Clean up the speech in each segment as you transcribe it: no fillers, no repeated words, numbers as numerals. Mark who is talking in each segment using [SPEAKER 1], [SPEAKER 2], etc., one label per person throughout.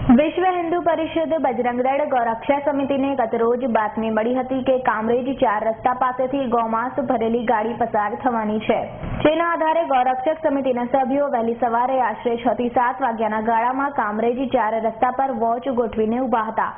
[SPEAKER 1] વિશ્વ હિન્દુ પરિષદ બજરંગ દળ ગૌરક્ષા સમિતિને ગતરોજ બાતમી મળી હતી કે કામરેજ 4 રસ્તા પાસેથી ગૌમાંસ ભરેલી ગાડી પસાર થવાની છે, જેના આધારે ગૌરક્ષક સમિતિના સભ્યો વહેલી સવારે આશરે 6 થી 7 વાગ્યાના ગાળામાં કામરેજ 4 રસ્તા પર વોચ ગોઠવીને ઉભા હતા.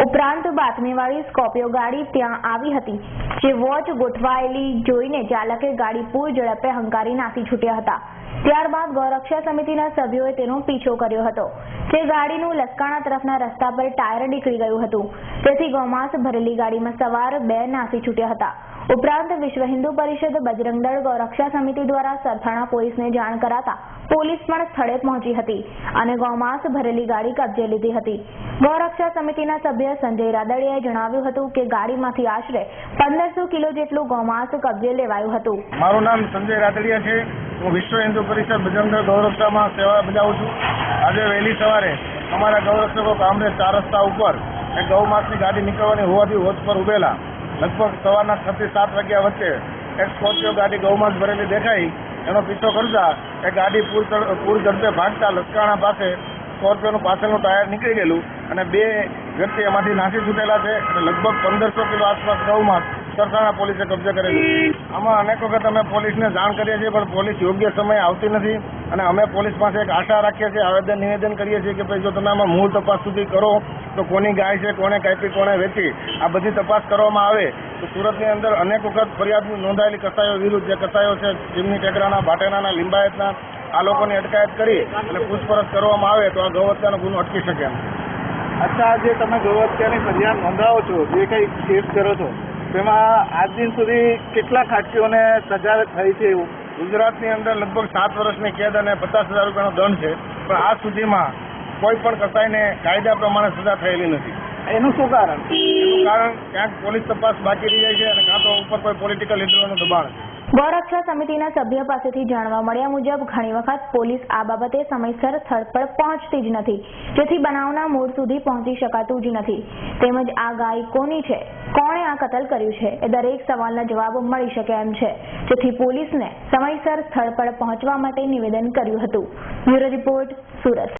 [SPEAKER 1] ઉપરાંત બાતમીવાળી સ્કોર્પિયો ગાડી ત્યાં આવી હતી, જે વોચ ગોઠવાયેલી જોઈને ચાલકે ગાડી પૂર ઝડપે હંકારી નાસી છૂટ્યા હતા. ત્યારબાદ ગૌરક્ષા સમિતિના સભ્યોએ તેનો પીછો કર્યો હતો, જે ગાડીનું લસકાણા તરફના રસ્તા પર ટાયર નીકળી ગયું હતું, તેથી ગૌમાંસ ભરેલી ગાડીમાં સવાર 2 નાસી છૂટ્યા હતા. ઉપરાંત વિશ્વ હિન્દુ પરિષદ બજરંગ દળ ગૌરક્ષા સમિતિ દ્વારા સરથાણા પોલીસને જાણ કરાતા પોલીસ પણ સ્થળે પહોંચી હતી અને ગૌમાંસ ભરેલી ગાડી કબજે લીધી હતી. ગૌરક્ષા સમિતિના સભ્ય સંજય રાદડિયાએ જણાવ્યું હતું કે ગાડીમાંથી આશરે 1500 કિલો જેટલું ગૌમાંસ કબજે લેવાયું હતું.
[SPEAKER 2] મારું નામ સંજય રાદડિયા છે. હું વિશ્વ હિન્દુ પરિષદ બજરંગ દળ ગૌરક્ષામાં સેવા બજાવું છું. આજે વહેલી સવારે અમારા ગૌરક્ષકો કામરેજ 4 રસ્તા ઉપર એક ગૌમાંસની ગાડી નીકળવાની હોવાથી વોચ પર ઉભેલા લગભગ સવારના 6 થી 7 વાગ્યા વચ્ચે એક સ્કોર્પિયો ગાડી ગૌમાંસ ભરેલી દેખાઈ. એનો પીછો કરતા એ ગાડી પૂર ઝડપે ભાગતા લસકાણા પાસે સ્કોર્પિયોનું પાછળનું ટાયર નીકળી ગયેલું અને 2 વ્યક્તિ એમાંથી નાસી છૂટેલા છે અને લગભગ 1500 કિલો આસપાસ ગૌમાંસ સરથાણા પોલીસે કબજે કરેલું. આમાં અનેક વખત અમે પોલીસને જાણ કરીએ છીએ, પણ પોલીસ યોગ્ય સમયે આવતી નથી અને અમે પોલીસ પાસે એક આશા રાખીએ છીએ, આવેદન નિવેદન કરીએ છીએ કે ભાઈ જો તમે આમાં મૂળ તપાસ સુધી કરો તો કોની ગાય છે, કોને કાપી, કોને વેચી, આ બધી તપાસ કરવામાં આવે તો સુરતની અંદર અનેક વખત ફરિયાદ નોંધાયેલી કસાઈઓ વિરુદ્ધ જે કસાઈઓ છે ચીમની ટેકરાના, ભાટેનાના, લિંબાયતના, આ લોકોની અટકાયત કરી અને પૂછપરછ કરવામાં આવે તો આ ગૌહત્યાનો ગુનો અટકી શકે એમ.
[SPEAKER 3] અચ્છા, જે તમે ગૌહત્યાની ફરિયાદ નોંધાવો છો, જે કંઈ કેસ કરો છો, તેમાં આજ દિન સુધી કેટલા ખાટકીઓને સજા થઈ છે? એવું
[SPEAKER 2] ગુજરાતની અંદર લગભગ 7 વર્ષની કેદ અને 50,000 રૂપિયાનો દંડ છે, પણ આજ સુધીમાં કોઈ પણ કસાઈને કાયદા પ્રમાણે સજા થયેલી નથી.
[SPEAKER 3] એનું શું કારણ?
[SPEAKER 2] એનું કારણ ક્યાંક પોલીસ તપાસ બાકી રહી જાય છે અને કાં તો ઉપર કોઈ પોલિટિકલ લીડરોનું દબાણ છે.
[SPEAKER 1] ગૌરક્ષા સમિતિના સભ્ય પાસેથી જાણવા મળ્યા મુજબ ઘણી વખત પોલીસ આ બાબતે સમયસર સ્થળ પર પહોંચતી જ નથી, જેથી બનાવના મૂળ સુધી પહોંચી શકાતું જ નથી. તેમજ આ ગાય કોની છે, કોણે આ કતલ કર્યું છે, એ દરેક સવાલના જવાબ મળી શકે એમ છે, જેથી પોલીસને સમયસર સ્થળ પર પહોંચવા માટે નિવેદન કર્યું હતું. Bureau report, Surat.